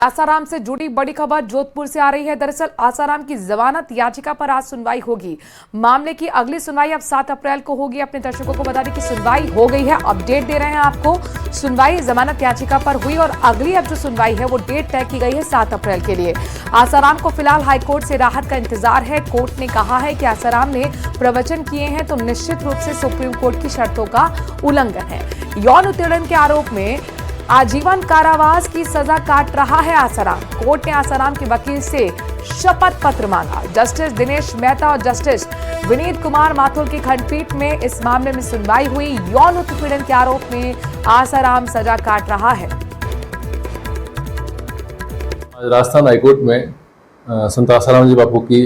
आसाराम से जुड़ी बड़ी खबर जोधपुर से आ रही है। दरअसल आसाराम की जमानत याचिका पर आज सुनवाई होगी। मामले की अगली सुनवाई अब 7 अप्रैल को होगी। अपने दर्शकों को बता दें कि सुनवाई हो गई है, अपडेट दे रहे हैं आपको। सुनवाई जमानत याचिका पर हुई और अगली अब जो सुनवाई है वो डेट तय की गई है 7 अप्रैल के लिए। आसाराम को फिलहाल हाईकोर्ट से राहत का इंतजार है। कोर्ट ने कहा है कि आसाराम ने प्रवचन किए हैं तो निश्चित रूप से सुप्रीम कोर्ट की शर्तों का उल्लंघन है। यौन उत्पीड़न के आरोप में आजीवन कारावास की सजा काट रहा है आसाराम। कोर्ट ने आसाराम के वकील से शपथ पत्र मांगा। जस्टिस दिनेश मेहता और जस्टिस विनीत कुमार माथुर की खंडपीठ में इस मामले में सुनवाई हुई। यौन उत्पीड़न के आरोप में आसाराम सजा काट रहा है। राजस्थान हाईकोर्ट में संत आसाराम जी बापू की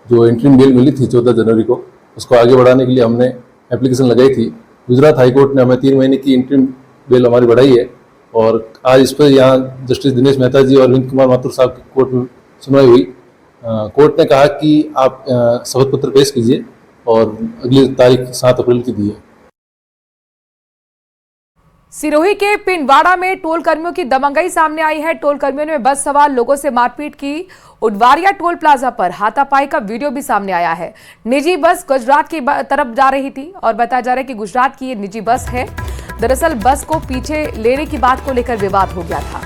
जो इंटरिम बेल मिली थी 14 जनवरी को, उसको आगे बढ़ाने के लिए हमने एप्लीकेशन लगाई थी। गुजरात हाईकोर्ट ने हमें 3 महीने की इंटरिम बेल हमारी बढ़ाई है और आज इस पर यहाँ जस्टिस दिनेश मेहता जी और विनीत कुमार माथुर साहब की कोर्ट में सुनवाई हुई। कोर्ट ने कहा कि आप शपथ पत्र पेश कीजिए और अगली तारीख 7 अप्रैल की दी है। सिरोही के पिंडवाड़ा में टोल कर्मियों की दबंगई सामने आई है। टोल कर्मियों ने बस सवार लोगों से मारपीट की। उडवारिया टोल प्लाजा पर हाथापाई का वीडियो भी सामने आया है। निजी बस गुजरात की तरफ जा रही थी और बताया जा रहा है कि गुजरात की ये निजी बस है। दरअसल बस को पीछे लेने की बात को लेकर विवाद हो गया था।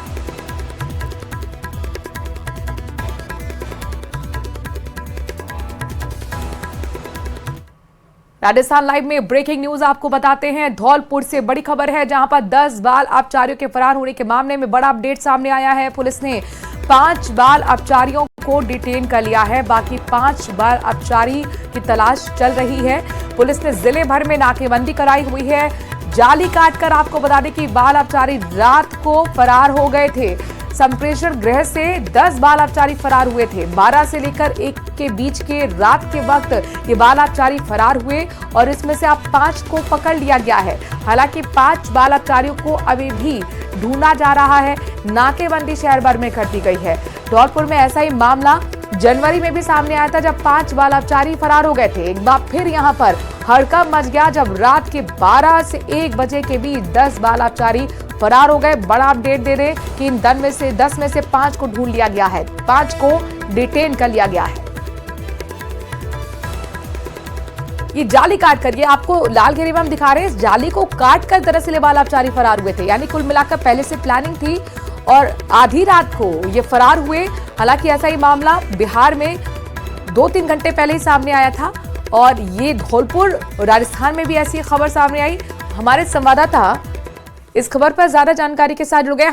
राजस्थान लाइव में ब्रेकिंग न्यूज आपको बताते हैं। धौलपुर से बड़ी खबर है, जहां पर 10 बाल अपचारियों के फरार होने के मामले में बड़ा अपडेट सामने आया है। पुलिस ने 5 बाल अपचारियों को डिटेन कर लिया है। बाकी 5 बाल अपचारी की तलाश चल रही है। पुलिस ने जिले भर में नाकेबंदी कराई हुई है। जाली काटकर आपको बता दें कि बाल अपचारी रात को फरार हो गए थे। संप्रेषण गृह से 10 बाल अपचारी फरार हुए थे। 12 से लेकर 1 के बीच के रात के वक्त ये बाल अपचारी फरार हुए और इसमें से अब 5 को पकड़ लिया गया है। हालांकि 5 बाल अपचारियों को अभी भी ढूंढा जा रहा है। नाकेबंदी शहर भर में कर दी गई है। धौलपुर में ऐसा ही मामला जनवरी में भी सामने आया था, जब 5 बाल अपचारी फरार हो गए थे। एक बार फिर यहां पर हड़कंप मच गया जब रात के 12 से 1 बजे के बीच 10 बाल अपचारी फरार हो गए। बड़ा अपडेट दे रहे कि इन 10 में से 5 को ढूंढ लिया गया है, 5 को डिटेन कर लिया गया है। ये जाली काट कर, ये आपको लाल घेरे में हम दिखा रहे हैं, इस जाली को काट कर दरअसल बाल अपचारी फरार हुए थे। यानी कुल मिलाकर पहले से प्लानिंग थी और आधी रात को ये फरार हुए। हालांकि ऐसा ही मामला बिहार में 2-3 घंटे पहले ही सामने आया था और ये धौलपुर राजस्थान में भी ऐसी खबर सामने आई। हमारे संवाददाता इस खबर पर ज्यादा जानकारी के साथ जुड़ गए।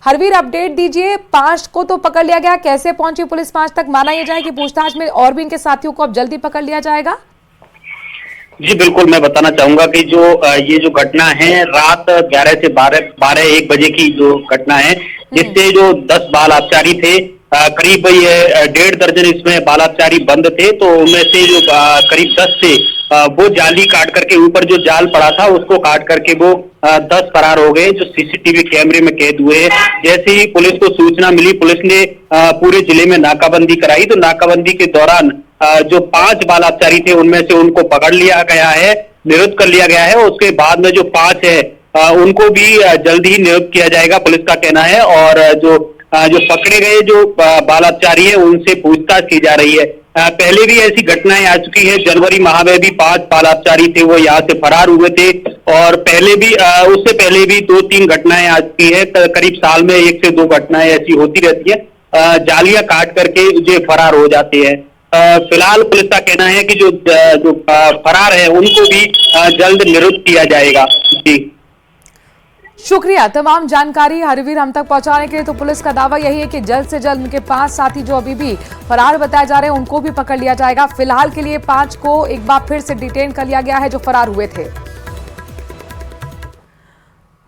हरवीर अपडेट दीजिए। 5 को तो पकड़ लिया गया, कैसे पहुंची पुलिस 5 तक? माना यह जाए कि पूछताछ में और भी इनके साथियों को अब जल्दी पकड़ लिया जाएगा। जी बिल्कुल, मैं बताना चाहूंगा कि ये जो घटना है रात 11 से 12-1 बजे की जो घटना है, जिससे जो 10 बाल अपचारी थे, करीब ये 1.5 दर्जन इसमें बाल अपचारी बंद थे, तो उनमें से जो करीब 10 थे वो जाली काट करके, ऊपर जो जाल पड़ा था उसको काट करके वो 10 फरार हो गए, जो सीसीटीवी कैमरे में कैद हुए हैं। जैसे ही पुलिस को सूचना मिली, पुलिस ने पूरे जिले में नाकाबंदी कराई। तो नाकाबंदी के दौरान जो 5 बाल अपचारी थे उनमें से उनको पकड़ लिया गया है, निरुद्ध कर लिया गया है। उसके बाद में जो 5 है उनको भी जल्द ही निरुद्ध किया जाएगा, पुलिस का कहना है। और जो पकड़े गए जो बाल अपचारी है उनसे पूछताछ की जा रही है। पहले भी ऐसी घटनाएं आ चुकी है। जनवरी माह में भी 5 बाल अपचारी थे, वो यहाँ से फरार हुए थे और पहले भी उससे पहले भी 2-3 घटनाएं आ चुकी है। करीब साल में 1 से 2 घटनाएं ऐसी होती रहती है। जालियां काट करके जो फरार हो जाते हैं। फिलहाल पुलिस का कहना है कि जो फरार है उनको भी जल्द निरुद्ध किया जाएगा। जी शुक्रिया तमाम जानकारी हरवीर हम तक पहुंचाने के लिए। तो पुलिस का दावा यही है कि जल्द से जल्द उनके 5 साथी जो अभी भी फरार बताए जा रहे हैं उनको भी पकड़ लिया जाएगा। फिलहाल के लिए 5 को एक बार फिर से डिटेन कर लिया गया है जो फरार हुए थे।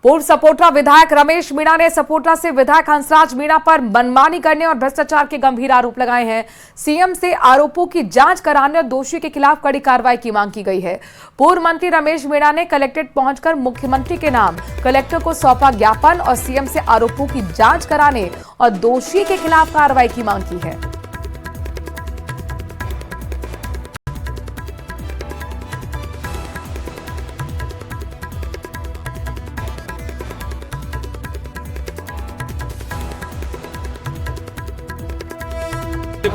पूर्व सपोट्रा विधायक रमेश मीणा ने सपोट्रा से विधायक हंसराज मीणा पर मनमानी करने और भ्रष्टाचार के गंभीर आरोप लगाए हैं। सीएम से आरोपों की जांच कराने और दोषी के खिलाफ कड़ी कार्रवाई की मांग की गई है। पूर्व मंत्री रमेश मीणा ने कलेक्ट्रेट पहुंचकर मुख्यमंत्री के नाम कलेक्टर को सौंपा ज्ञापन और सीएम से आरोपों की जांच कराने और दोषी के खिलाफ कार्रवाई की मांग की है।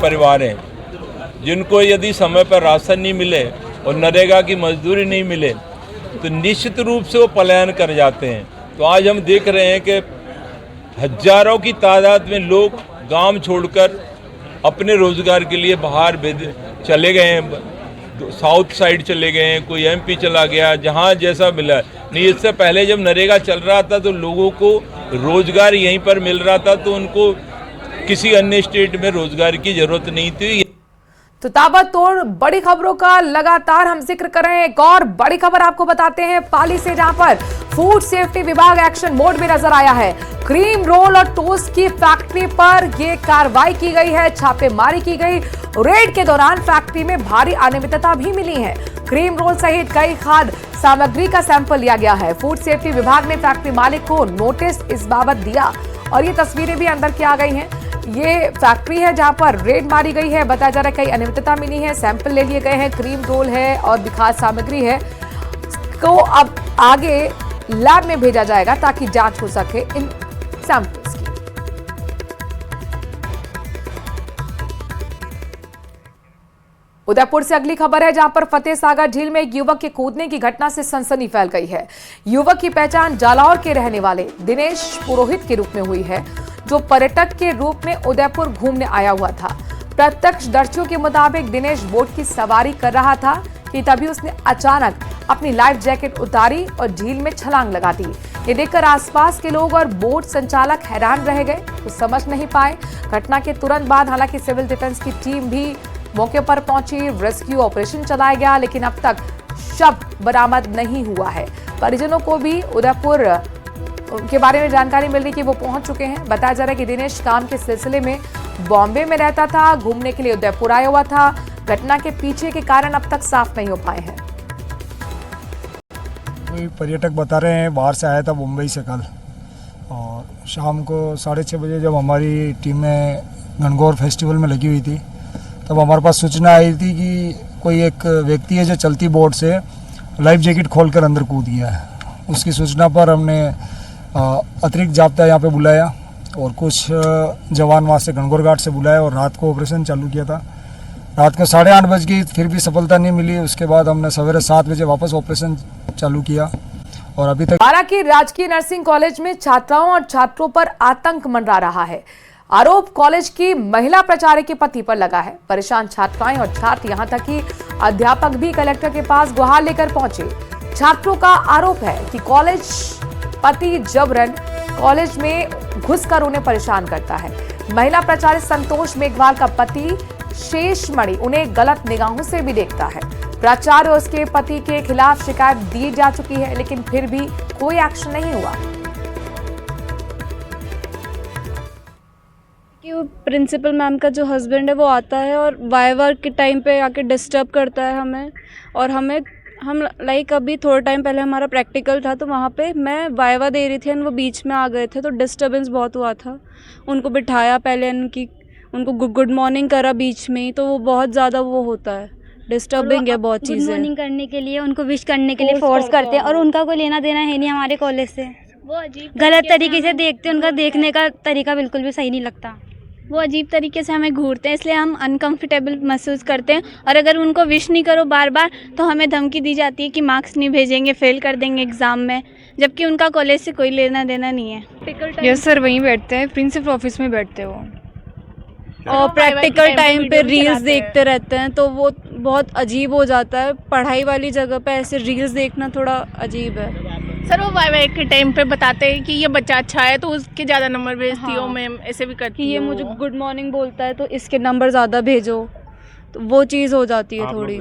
परिवार हैं जिनको यदि समय पर राशन नहीं मिले और नरेगा की मजदूरी नहीं मिले तो निश्चित रूप से वो पलायन कर जाते हैं। तो आज हम देख रहे हैं कि हजारों की तादाद में लोग गांव छोड़कर अपने रोजगार के लिए बाहर चले गए हैं, साउथ साइड चले गए हैं, कोई एमपी चला गया, जहां जैसा मिला। नहीं, इससे पहले जब नरेगा चल रहा था तो लोगों को रोजगार यहीं पर मिल रहा था, तो उनको किसी अन्य स्टेट में रोजगार की जरूरत नहीं थी। तो ताबड़तोड़ बड़ी खबरों का लगातार हम जिक्र कर रहे हैं। एक और बड़ी खबर आपको बताते हैं पाली से, जहां पर फूड सेफ्टी विभाग एक्शन मोड में नजर आया है। क्रीम रोल और टोस्ट की फैक्ट्री पर यह कार्रवाई की गई है, छापेमारी की गई। रेड के दौरान फैक्ट्री में भारी अनियमितता भी मिली है। क्रीम रोल सहित कई खाद्य सामग्री का सैंपल लिया गया है। फूड सेफ्टी विभाग ने फैक्ट्री मालिक को नोटिस इस बाबत दिया और ये तस्वीरें भी अंदर की आ गई हैं। ये फैक्ट्री है जहां पर रेड मारी गई है। बताया जा रहा है कई अनियमितता मिली है, सैंपल ले लिए गए हैं। क्रीम रोल है और भी खाद्य सामग्री है को अब आगे लैब में भेजा जाएगा ताकि जांच हो सके इन सैंपल्स की। उदयपुर से अगली खबर है, जहां पर फतेह सागर झील में एक युवक के कूदने की घटना से सनसनी फैल गई है। युवक की पहचान जालौर के रहने वाले दिनेश पुरोहित के रूप में हुई है, जो पर्यटक के रूप में उदयपुर घूमने आया हुआ था। प्रत्यक्षदर्शियों के मुताबिक दिनेश बोट की सवारी कर रहा था कि तभी उसने अचानक अपनी लाइफ जैकेट उतारी और झील में छलांग लगा दी। ये देखकर आसपास के लोग और बोट संचालक हैरान रह गए, कुछ समझ नहीं पाए। घटना के तुरंत बाद हालांकि सिविल डिफेंस की टीम भी मौके पर पहुंची, रेस्क्यू ऑपरेशन चलाया गया, लेकिन अब तक शव बरामद नहीं हुआ है। परिजनों को भी उदयपुर के बारे में जानकारी मिल रही कि वो पहुंच चुके हैं। बताया जा रहा है कि दिनेश काम के सिलसिले में बॉम्बे में रहता था, घूमने के लिए उदयपुर आया हुआ था। घटना के पीछे के कारण अब तक साफ नहीं हो पाए हैं। कोई पर्यटक बता रहे हैं बाहर से आया था मुंबई से कल, और शाम को 6:30 बजे जब हमारी टीम में गणगौर फेस्टिवल में लगी हुई थी तब हमारे पास सूचना आई थी कि कोई एक व्यक्ति है जो चलती बोट से लाइफ जैकेट खोलकर अंदर कूद गया है। उसकी सूचना पर हमने अतिरिक्त जाब्ता यहाँ पे बुलाया और कुछ जवान वहाँ से गणगौर घाट से बुलाया और रात को ऑपरेशन चालू किया था। रात को 8:30 बज गई, फिर भी सफलता नहीं मिली। उसके बाद हमने सवेरे 7 बजे वापस ऑपरेशन चालू किया और अभी तक। हालांकि राजकीय नर्सिंग कॉलेज में छात्राओं और छात्रों पर आतंक मंडरा रहा है। आरोप कॉलेज की महिला प्राचार्य के पति पर लगा है। परेशान छात्राएं और छात्र, यहां तक कि अध्यापक भी कलेक्टर के पास गुहार लेकर पहुंचे। छात्रों का आरोप है कि कॉलेज पति जबरन कॉलेज में घुसकर उन्हें परेशान करता है। महिला प्राचार्य संतोष मेघवाल का पति शेषमणि उन्हें गलत निगाहों से भी देखता है। प्राचार्य और उसके पति के खिलाफ शिकायत दी जा चुकी है, लेकिन फिर भी कोई एक्शन नहीं हुआ। कि वो प्रिंसिपल मैम का जो हस्बैंड है वो आता है और वाइवा के टाइम पे आके डिस्टर्ब करता है हमें। और हम लाइक अभी थोड़ा टाइम पहले हमारा प्रैक्टिकल था तो वहाँ पे मैं वाइवा दे रही थी और वो बीच में आ गए थे, तो डिस्टर्बेंस बहुत हुआ था। उनको बिठाया पहले, उनको गुड मॉर्निंग करा बीच में ही, तो वो बहुत ज़्यादा वो होता है, डिस्टर्बिंग है बहुत चीज़ें। गुड मॉर्निंग करने के लिए, उनको विश करने के लिए फोर्स करते हैं और उनका कोई लेना देना है नहीं हमारे कॉलेज से। वो अजीब गलत तरीके से देखते हैं, उनका देखने का तरीका बिल्कुल भी सही नहीं लगता। वो अजीब तरीके से हमें घूरते हैं, इसलिए हम अनकंफर्टेबल महसूस करते हैं। और अगर उनको विश नहीं करो बार बार तो हमें धमकी दी जाती है कि मार्क्स नहीं भेजेंगे, फेल कर देंगे एग्ज़ाम में, जबकि उनका कॉलेज से कोई लेना देना नहीं है। यस सर, वहीं बैठते हैं, प्रिंसिपल ऑफिस में बैठते हो और प्रैक्टिकल टाइम पे रील्स देखते रहते हैं, तो वो बहुत अजीब हो जाता है। पढ़ाई वाली जगह पे ऐसे रील्स देखना थोड़ा अजीब है। सर वो वाइवा के टाइम पे बताते हैं कि ये बच्चा अच्छा है तो उसके ज़्यादा नंबर भेजती हो मैम, ऐसे भी करती कि ये मुझे गुड मॉर्निंग बोलता है तो इसके नंबर ज़्यादा भेजो, तो वो चीज़ हो जाती है थोड़ी।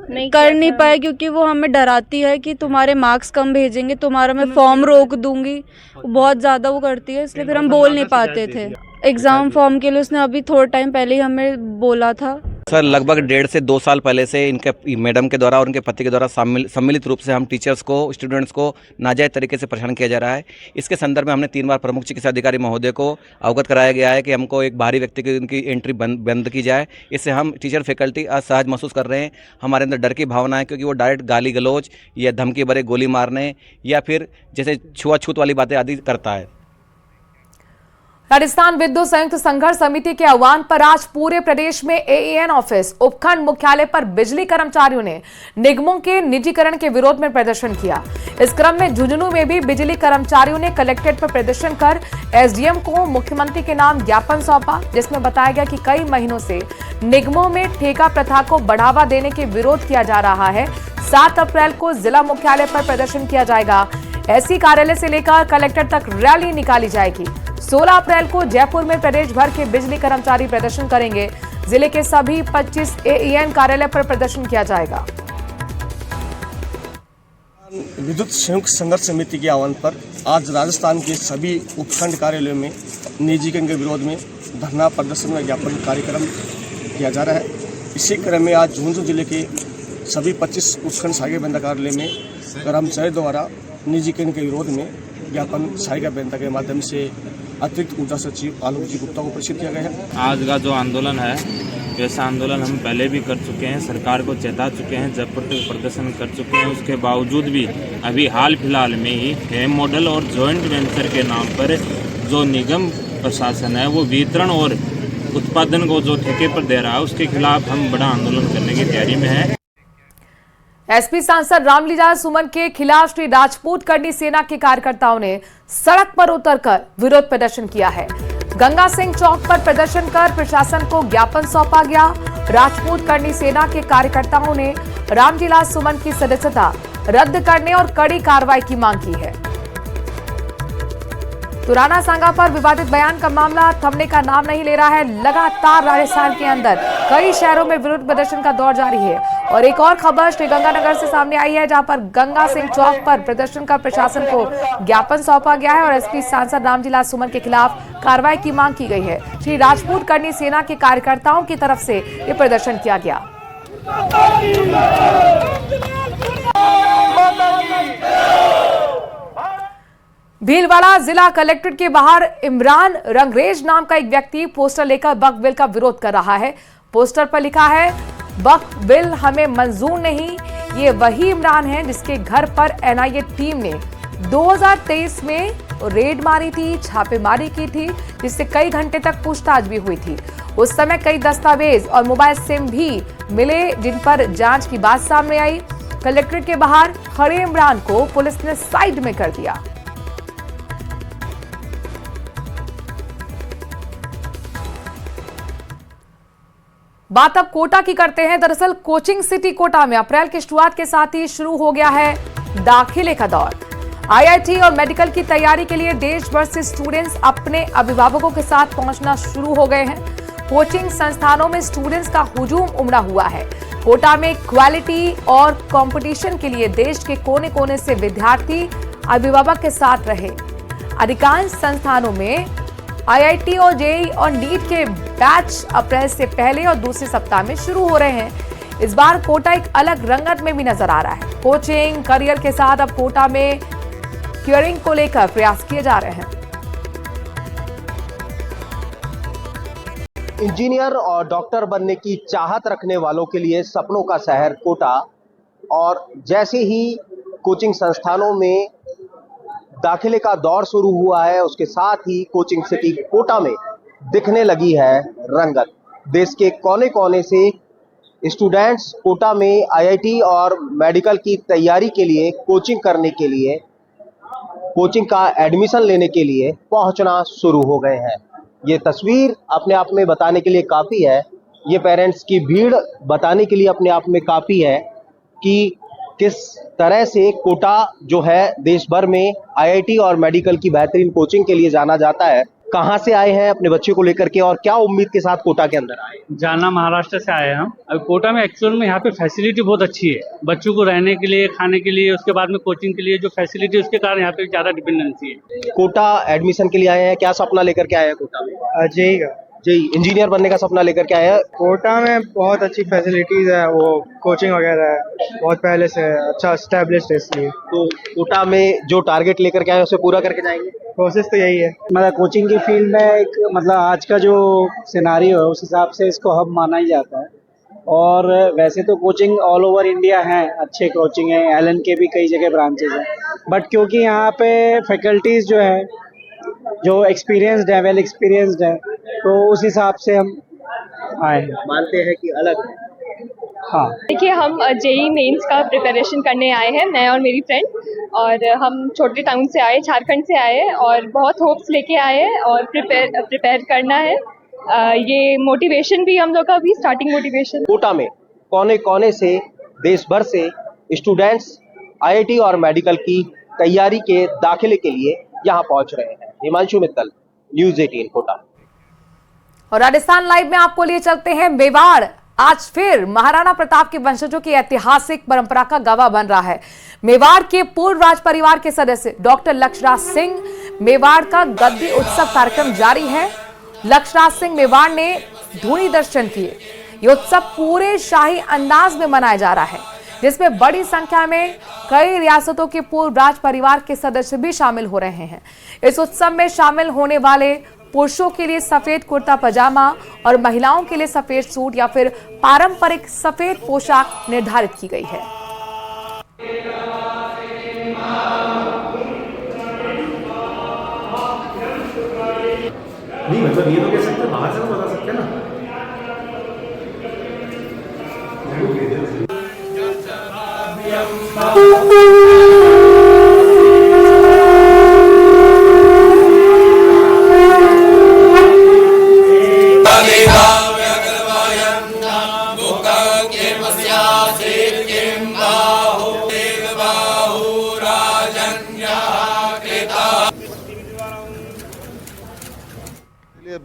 नहीं कर नहीं पाए क्योंकि वो हमें डराती है कि तुम्हारे मार्क्स कम भेजेंगे, तुम्हारा मैं फॉर्म रोक दूंगी, बहुत ज़्यादा वो करती है, इसलिए फिर हम बोल नहीं पाते थे। एग्ज़ाम फॉर्म के लिए उसने अभी थोड़ा टाइम पहले ही हमें बोला था। सर लगभग 1.5 से 2 साल पहले से इनके मैडम के द्वारा और उनके पति के द्वारा सम्मिलित रूप से हम टीचर्स को, स्टूडेंट्स को नाजायज़ तरीके से परेशान किया जा रहा है। इसके संदर्भ में हमने 3 बार प्रमुख चिकित्सा अधिकारी महोदय को अवगत कराया गया है कि हमको एक बाहरी व्यक्ति की उनकी एंट्री बंद की जाए। इससे हम टीचर फैकल्टी असहज महसूस कर रहे हैं, हमारे अंदर डर की भावना है, क्योंकि वो डायरेक्ट गाली गलौज या धमकी भरे गोली मारने या फिर जैसे छुआछूत वाली बातें आदि करता है। राजस्थान विद्युत संयुक्त संघर्ष समिति के आह्वान पर आज पूरे प्रदेश में एईएन ऑफिस, उपखंड मुख्यालय पर बिजली कर्मचारियों ने निगमों के निजीकरण के विरोध में प्रदर्शन किया। इस क्रम में झुंझुनू में भी बिजली कर्मचारियों ने कलेक्ट्रेट पर प्रदर्शन कर एसडीएम को मुख्यमंत्री के नाम ज्ञापन सौंपा, जिसमें बताया गया कि कई महीनों से निगमों में ठेका प्रथा को बढ़ावा देने के विरोध किया जा रहा है। 7 अप्रैल को जिला मुख्यालय पर प्रदर्शन किया जाएगा। एससी कार्यालय से लेकर कलेक्टर तक रैली निकाली जाएगी। 16 अप्रैल को जयपुर में प्रदेश भर के बिजली कर्मचारी प्रदर्शन करेंगे। जिले के सभी 25 एईएन कार्यालय पर प्रदर्शन किया जाएगा। विद्युत संयुक्त संघर्ष समिति के आह्वान पर आज राजस्थान के सभी उपखंड कार्यालयों में निजीकरण के विरोध में धरना प्रदर्शन व ज्ञापन कार्यक्रम किया जा रहा है। इसी क्रम में आज झुंझुनू जिले के सभी 25 उपखंड सहायक अभियंता कार्यालय में कर्मचारी द्वारा निजीकरण के विरोध में ज्ञापन सहायक अभियंता के माध्यम से अतिरिक्त ऊर्जा सचिव आलोक जी गुप्ता को प्रेषित किया गया है। आज का जो आंदोलन है, वैसा आंदोलन हम पहले भी कर चुके हैं, सरकार को चेता चुके हैं, जयपुर तक प्रदर्शन कर चुके हैं। उसके बावजूद भी अभी हाल फिलहाल में ही फेम मॉडल और जॉइंट वेंचर के नाम पर जो निगम प्रशासन है वो वितरण और उत्पादन को जो ठेके पर दे रहा है, उसके खिलाफ हम बड़ा आंदोलन करने की तैयारी में है। एसपी सांसद रामलीला सुमन के खिलाफ श्री राजपूत करनी सेना के कार्यकर्ताओं ने सड़क पर उतरकर विरोध प्रदर्शन किया है। गंगा सिंह चौक पर प्रदर्शन कर प्रशासन को ज्ञापन सौंपा गया। राजपूत करनी सेना के कार्यकर्ताओं ने रामलीला सुमन की सदस्यता रद्द करने और कड़ी कार्रवाई की मांग की है। तुराना सांगा पर विवादित बयान का मामला थमने का नाम नहीं ले रहा है। लगातार राजस्थान के अंदर कई शहरों में विरोध प्रदर्शन का दौर जारी है। और एक और खबर श्रीगंगानगर से सामने आई है, जहां पर गंगा सिंह चौक पर प्रदर्शन कर प्रशासन को ज्ञापन सौंपा गया है और एसपी सांसद रामलीला सुमन के खिलाफ कार्रवाई की मांग की गई है। श्री राजपूत करनी सेना के कार्यकर्ताओं की तरफ से ये प्रदर्शन किया गया। भीलवाड़ा जिला कलेक्ट्रेट के बाहर इमरान रंगरेज नाम का एक व्यक्ति पोस्टर लेकर बक बिल का विरोध कर रहा है। पोस्टर पर लिखा है, बक बिल हमें मंजूर नहीं। ये वही इमरान है जिसके घर पर एनआईए टीम ने 2023 में रेड मारी थी, छापेमारी की थी, जिससे कई घंटे तक पूछताछ भी हुई थी। उस समय कई दस्तावेज और मोबाइल सिम भी मिले, जिन पर जांच की बात सामने आई। कलेक्ट्रेट के बाहर खड़े इमरान को पुलिस ने साइड में कर दिया। बात अब कोटा की करते हैं। दरअसल कोचिंग सिटी कोटा में अप्रैल की शुरुआत के साथ ही शुरू हो गया है दाखिले का दौर। आईआईटी और मेडिकल की तैयारी के लिए देश भर से स्टूडेंट्स अपने अभिभावकों के साथ पहुंचना शुरू हो गए हैं। कोचिंग संस्थानों में स्टूडेंट्स का हुजूम उमड़ा हुआ है। कोटा में क्वालिटी और कंपटीशन के लिए देश के कोने कोने से विद्यार्थी अभिभावक के साथ रहे। अधिकांश संस्थानों में आईआईटी और जेईई और नीट के बैच अप्रैल से पहले और दूसरे सप्ताह में शुरू हो रहे हैं। इस बार कोटा एक अलग रंगत में भी नजर आ रहा है। कोचिंग करियर के साथ अब कोटा में करियरिंग को लेकर प्रयास किए जा रहे हैं। इंजीनियर और डॉक्टर बनने की चाहत रखने वालों के लिए सपनों का शहर कोटा, और जैसे ही कोचिंग संस्थानों में दाखिले का दौर शुरू हुआ है, उसके साथ ही कोचिंग सिटी कोटा में दिखने लगी है रंगत। देश के कोने कोने से स्टूडेंट्स कोटा में आईआईटी और मेडिकल की तैयारी के लिए, कोचिंग करने के लिए, कोचिंग का एडमिशन लेने के लिए पहुंचना शुरू हो गए हैं। ये तस्वीर अपने आप में बताने के लिए काफ़ी है, ये पेरेंट्स की भीड़ बताने के लिए अपने आप में काफ़ी है कि किस तरह से कोटा जो है देश भर में आईआईटी और मेडिकल की बेहतरीन कोचिंग के लिए जाना जाता है। कहाँ से आए हैं अपने बच्चे को लेकर के और क्या उम्मीद के साथ कोटा के अंदर आए? जाना महाराष्ट्र से आए हैं हम। अब कोटा में एक्चुअल में यहाँ पे फैसिलिटी बहुत अच्छी है, बच्चों को रहने के लिए, खाने के लिए, उसके बाद में कोचिंग के लिए जो फैसिलिटी, उसके कारण यहाँ पे ज्यादा डिपेंडेंसी है। कोटा एडमिशन के लिए आए हैं, क्या सपना लेकर के आए हैं कोटा में? जेईई इंजीनियर बनने का सपना लेकर के आया है। कोटा में बहुत अच्छी फैसिलिटीज है, वो कोचिंग वगैरह है, बहुत पहले से अच्छा एस्टेब्लिश्ड है, इसलिए तो कोटा में जो टारगेट लेकर के आए उसे पूरा करके जाएंगे। कोशिश तो यही है। मतलब कोचिंग की फील्ड में एक मतलब आज का जो सिनारियो है उस हिसाब से इसको हब माना ही जाता है। और वैसे तो कोचिंग ऑल ओवर इंडिया है, अच्छे कोचिंग है, एलन के भी कई जगह ब्रांचेज हैं, बट क्योंकि यहाँ पे फैकल्टीज जो है जो एक्सपीरियंस्ड है, वेल एक्सपीरियंस्ड है, तो उस हिसाब से हम आए हैं। मानते हैं कि अलग है? हाँ, देखिए, हम जेई मेंस का प्रिपरेशन करने आए हैं, मैं और मेरी फ्रेंड, और हम छोटे टाउन से आए, झारखंड से आए हैं, और बहुत होप्स लेके आए हैं और प्रिपेयर करना है। ये मोटिवेशन भी हम लोग का भी स्टार्टिंग मोटिवेशन। कोटा में कोने कोने से, देश भर से स्टूडेंट्स आईआईटी और मेडिकल की तैयारी के दाखिले के लिए यहाँ पहुंच रहे हैं। हिमांशु मित्तल, न्यूज़ 18 कोटा। और राजस्थान लाइव में आपको लिए चलते हैं मेवाड़। आज फिर महाराणा प्रताप के वंशजों की ऐतिहासिक परंपरा का गवाह बन रहा है। मेवाड़ के पूर्व राज परिवार के सदस्य डॉक्टर लक्षराज सिंह मेवाड़ का गद्दी उत्सव कार्यक्रम जारी है। लक्षराज सिंह मेवाड़ ने धूनी दर्शन किए। ये उत्सव पूरे शाही अंदाज में मनाया जा रहा है, जिसमें बड़ी संख्या में कई रियासतों के पूर्व राज परिवार के सदस्य भी शामिल हो रहे हैं। इस उत्सव में शामिल होने वाले पुरुषों के लिए सफेद कुर्ता पजामा और महिलाओं के लिए सफेद सूट या फिर पारंपरिक सफेद पोशाक निर्धारित की गई है। नहीं मतलब ये तो कह सकते हैं, बाहर से तो बता सकते हैं ना।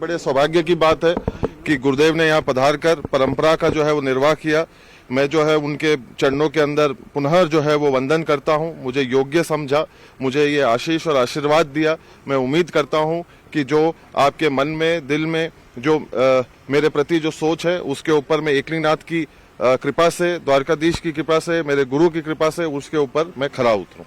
बड़े सौभाग्य की बात है कि गुरुदेव ने यहाँ पधार कर परंपरा का जो है वो निर्वाह किया। मैं जो है उनके चरणों के अंदर पुनः जो है वो वंदन करता हूँ। मुझे योग्य समझा, मुझे ये आशीष और आशीर्वाद दिया। मैं उम्मीद करता हूँ कि जो आपके मन में, दिल में जो मेरे प्रति जो सोच है, उसके ऊपर मैं एकलिंगनाथ की कृपा से, द्वारकाधीश की कृपा से, मेरे गुरु की कृपा से उसके ऊपर मैं खरा उतरूँ।